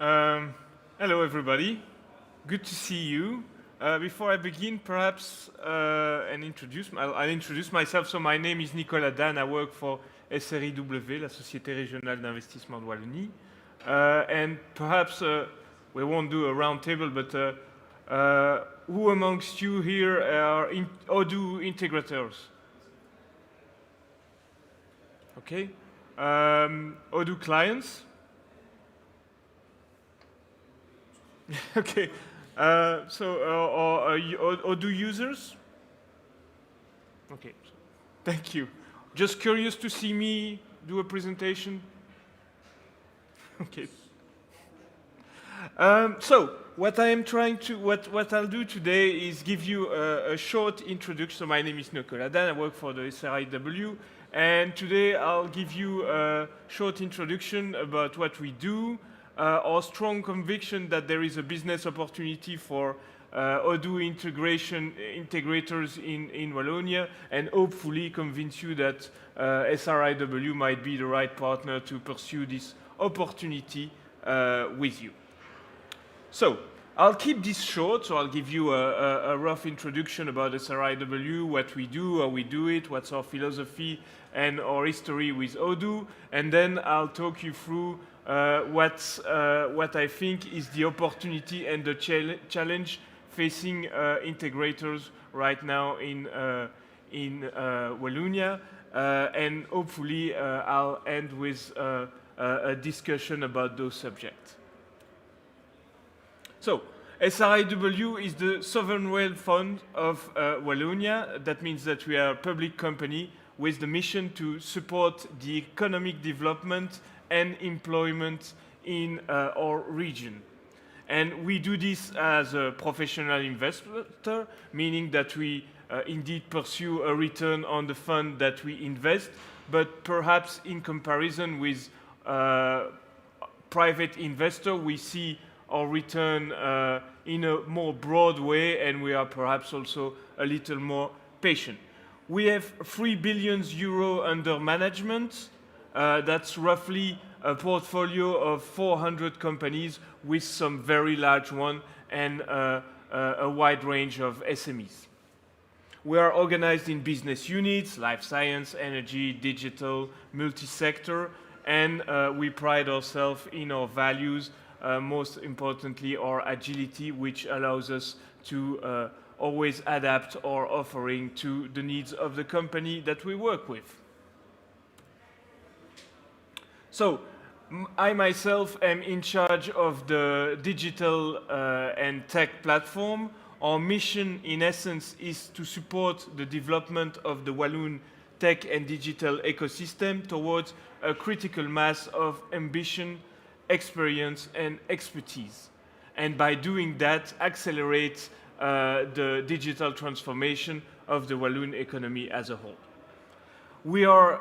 Um, Hello, everybody. Good to see you. Before I begin, perhaps I'll introduce myself. So my name is Nicolas Dan. I work for SRIW, la Société Régionale d'Investissement de Wallonie. And perhaps we won't do a round table, but who amongst you here are Odoo integrators? Okay. Odoo clients? Okay. Odoo users? Okay. Thank you. Just curious to see me do a presentation? Okay. So what I'll do today is give you a short introduction. So my name is Nicolas Dan. I work for the SRIW, and today I'll give you a short introduction about what we do, our strong conviction that there is a business opportunity for Odoo integrators in Wallonia, and hopefully convince you that SRIW might be the right partner to pursue this opportunity with you. So I'll keep this short, so I'll give you a rough introduction about SRIW, what we do, how we do it, what's our philosophy, and our history with Odoo, and then I'll talk you through what I think is the opportunity and the challenge facing integrators right now in Wallonia, and hopefully I'll end with a discussion about those subjects. So, SRIW is the Sovereign Wealth Fund of Wallonia. That means that we are a public company with the mission to support the economic development and employment in our region. And we do this as a professional investor, meaning that we indeed pursue a return on the fund that we invest, but perhaps in comparison with private investor, we see our return in a more broad way, and we are perhaps also a little more patient. We have 3 billion euro under management. That's roughly a portfolio of 400 companies with some very large ones and a wide range of SMEs. We are organized in business units, life science, energy, digital, multi-sector, and we pride ourselves in our values, most importantly our agility, which allows us to always adapt our offering to the needs of the company that we work with. So, I myself am in charge of the digital and tech platform. Our mission, in essence, is to support the development of the Walloon tech and digital ecosystem towards a critical mass of ambition, experience, and expertise. And by doing that, accelerate the digital transformation of the Walloon economy as a whole. We are,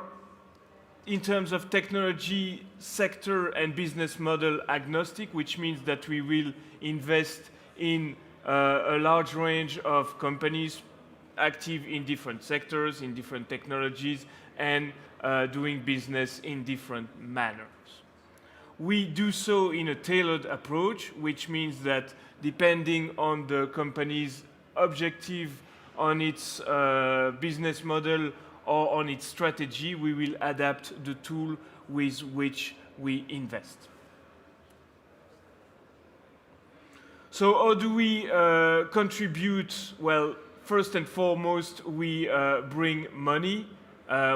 in terms of technology, sector, and business model agnostic, which means that we will invest in a large range of companies active in different sectors, in different technologies, and doing business in different manners. We do so in a tailored approach, which means that depending on the company's objective, on its business model, or on its strategy, we will adapt the tool with which we invest. So how do we contribute? Well, first and foremost, we bring money.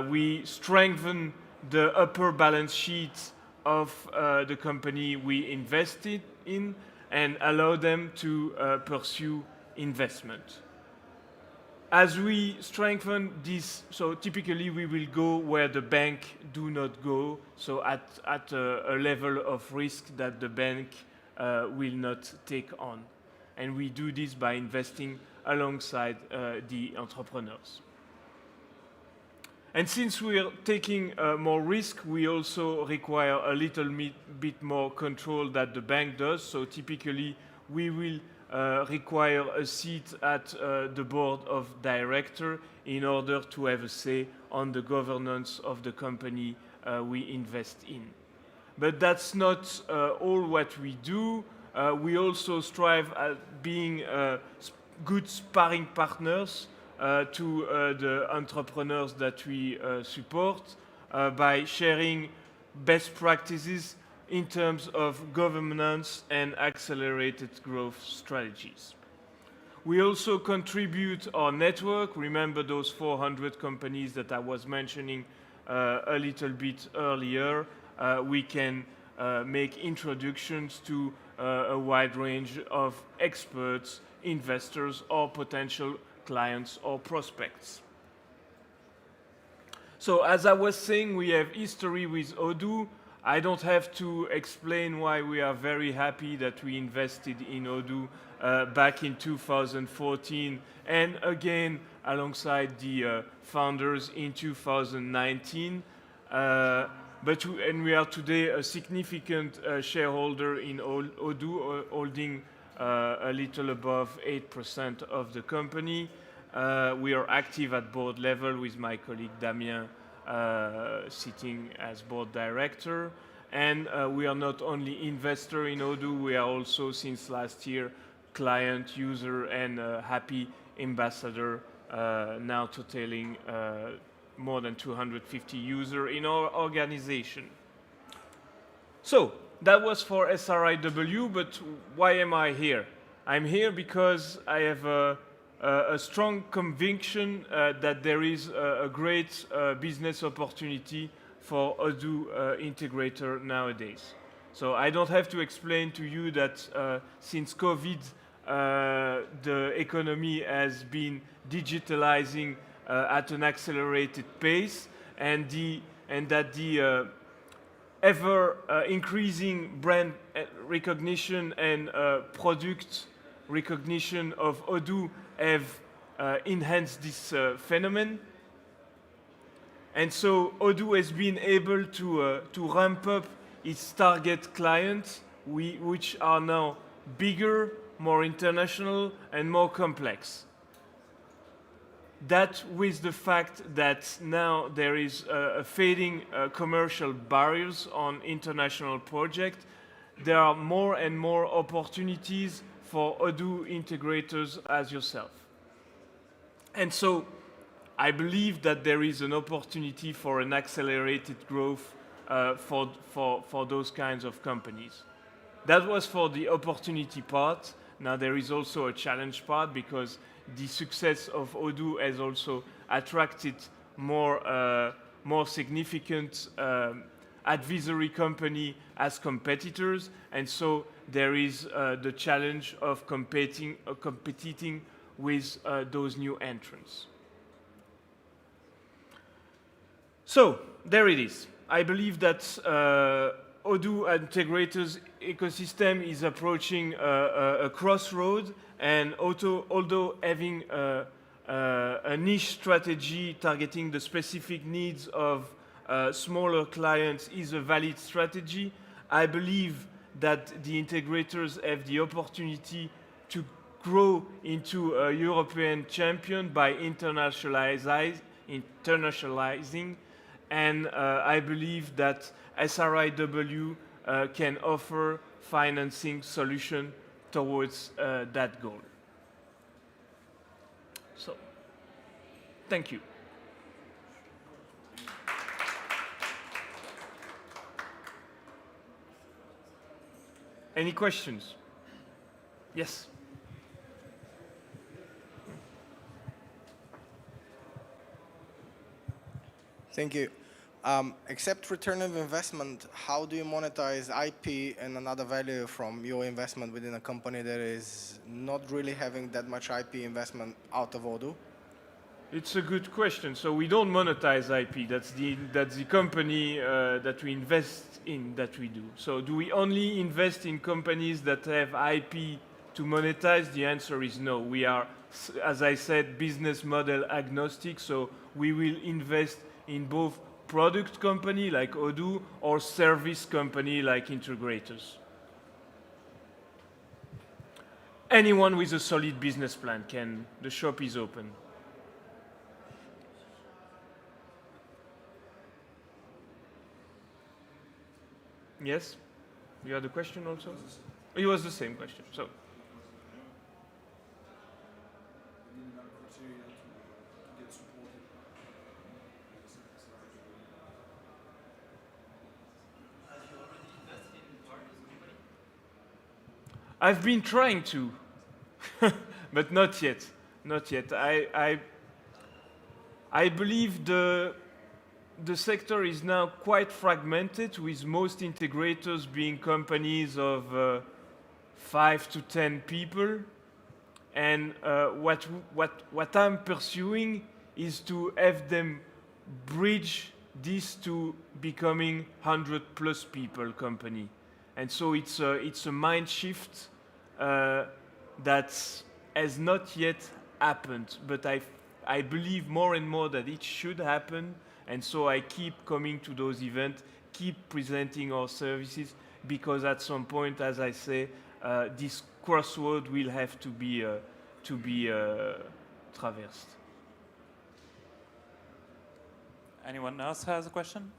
We strengthen the upper balance sheet of the company we invested in and allow them to pursue investment. As we strengthen this, so typically we will go where the bank do not go, so at a level of risk that the bank will not take on. And we do this by investing alongside the entrepreneurs. And since we are taking more risk, we also require a little bit more control that the bank does. So typically we will require a seat at the board of director in order to have a say on the governance of the company we invest in. But that's not all what we do. We also strive at being good sparring partners to the entrepreneurs that we support by sharing best practices in terms of governance and accelerated growth strategies. We also contribute our network. Remember those 400 companies that I was mentioning a little bit earlier. We can make introductions to a wide range of experts, investors, or potential clients or prospects. So as I was saying, we have history with Odoo. I don't have to explain why we are very happy that we invested in Odoo back in 2014 and again alongside the founders in 2019. And we are today a significant shareholder in Odoo, holding a little above 8% of the company. We are active at board level with my colleague Damien sitting as board director. And we are not only investor in Odoo, we are also since last year client, user, and happy ambassador, now totaling more than 250 users in our organization. So that was for SRIW, but why am I here? I'm here because I have a strong conviction that there is a great business opportunity for Odoo integrator nowadays. So I don't have to explain to you that since COVID, the economy has been digitalizing at an accelerated pace, and that the ever increasing brand recognition and product recognition of Odoo have enhanced this phenomenon. And so Odoo has been able to ramp up its target clients, which are now bigger, more international, and more complex. That with the fact that now there is a fading commercial barriers on international projects, there are more and more opportunities for Odoo integrators as yourself. And so I believe that there is an opportunity for an accelerated growth for those kinds of companies. That was for the opportunity part. Now there is also a challenge part because the success of Odoo has also attracted more significant advisory company as competitors, and so there is the challenge of competing with those new entrants. So there it is. I believe that Odoo integrators ecosystem is approaching a crossroad, and although having a niche strategy targeting the specific needs of smaller clients is a valid strategy, I believe that the integrators have the opportunity to grow into a European champion by internationalizing, and I believe that SRIW can offer financing solution towards that goal. So, thank you. Any questions? Yes. Thank you. Except return of investment, how do you monetize IP and another value from your investment within a company that is not really having that much IP investment out of Odoo? It's a good question. So we don't monetize IP. That's the company that we invest in that we do. So do we only invest in companies that have IP to monetize? The answer is no. We are, as I said, business model agnostic. So we will invest in both product company like Odoo or service company like integrators. Anyone with a solid business plan can. The shop is open. Yes? You had a question also? It was the same question. So, I've been trying to, but not yet. Not yet. I believe the sector is now quite fragmented, with most integrators being companies of 5 to 10 people. And what I'm pursuing is to have them bridge this to becoming 100+ people company. And so it's a mind shift that has not yet happened, but I believe more and more that it should happen. And so I keep coming to those events, keep presenting our services, because at some point, as I say, this crossroad will have to be traversed. Anyone else has a question?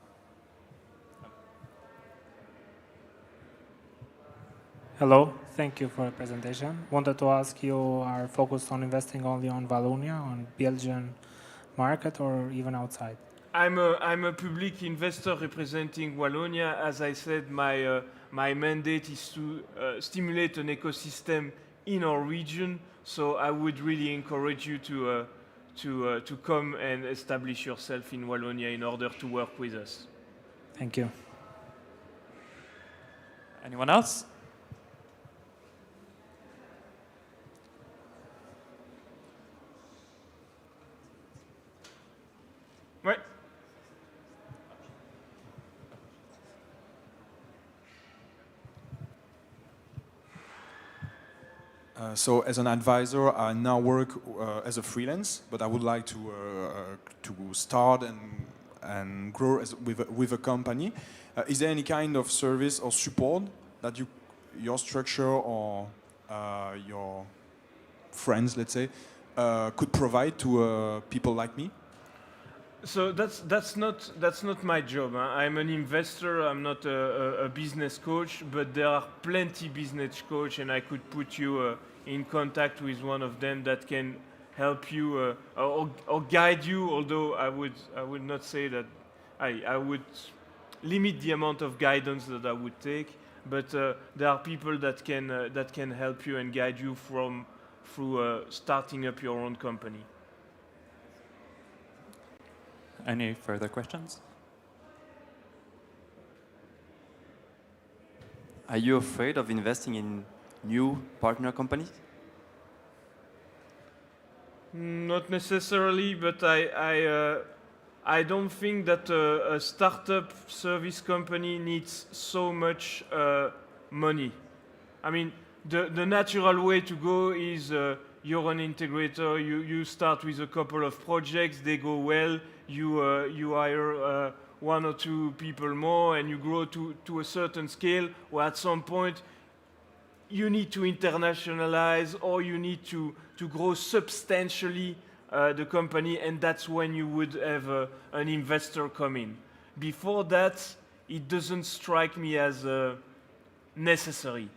Hello, thank you for the presentation. Wanted to ask, you are focused on investing only on Wallonia, on Belgian market, or even outside? I'm a public investor representing Wallonia. As I said, my mandate is to stimulate an ecosystem in our region. So I would really encourage you to come and establish yourself in Wallonia in order to work with us. Thank you. Anyone else? Right. So as an advisor, I now work as a freelance, but I would like to start and grow with a company. Is there any kind of service or support that your structure or your friends, let's say, could provide to people like me? So that's not my job. Huh? I'm an investor. I'm not a business coach, but there are plenty business coach, and I could put you in contact with one of them that can help you or guide you. Although I would not say that I would limit the amount of guidance that I would take. But there are people that can help you and guide you through starting up your own company. Any further questions? Are you afraid of investing in new partner companies? Not necessarily, but I don't think that a startup service company needs so much money. I mean, the natural way to go is you're an integrator, you start with a couple of projects, they go well, you hire one or two people more, and you grow to a certain scale where at some point you need to internationalize, or you need to grow substantially the company, and that's when you would have an investor come in. Before that, it doesn't strike me as necessary.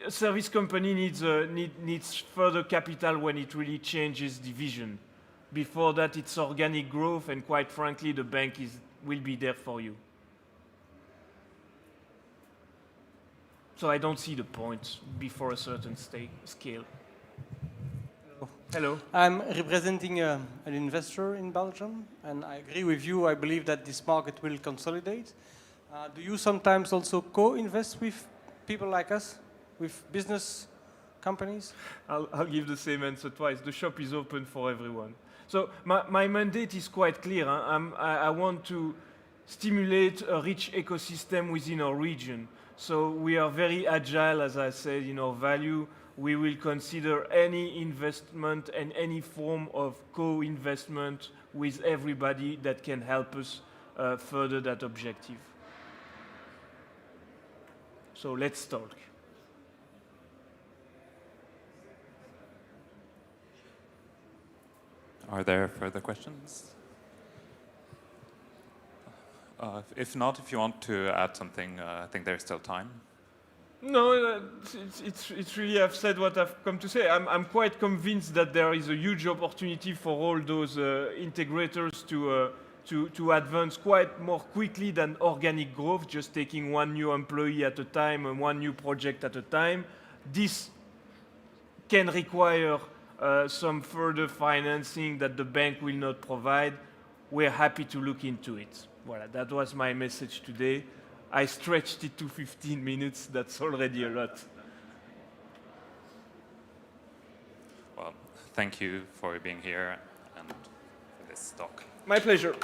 A service company needs further capital when it really changes division. Before that, it's organic growth, and quite frankly, the bank will be there for you. So I don't see the point before a certain scale. Hello. I'm representing an investor in Belgium, and I agree with you. I believe that this market will consolidate. Do you sometimes also co-invest with people like us, with business companies? I'll give the same answer twice. The shop is open for everyone. So my mandate is quite clear. Huh? I want to stimulate a rich ecosystem within our region. So we are very agile, as I said, in our value. We will consider any investment and any form of co-investment with everybody that can help us further that objective. So let's talk. Are there further questions? If not, if you want to add something, I think there's still time. No, it's really, I've said what I've come to say. I'm quite convinced that there is a huge opportunity for all those integrators to advance quite more quickly than organic growth, just taking one new employee at a time and one new project at a time. This can require some further financing that the bank will not provide. We're happy to look into it. Voilà, that was my message today. I stretched it to 15 minutes. That's already a lot. Well, thank you for being here and for this talk. My pleasure.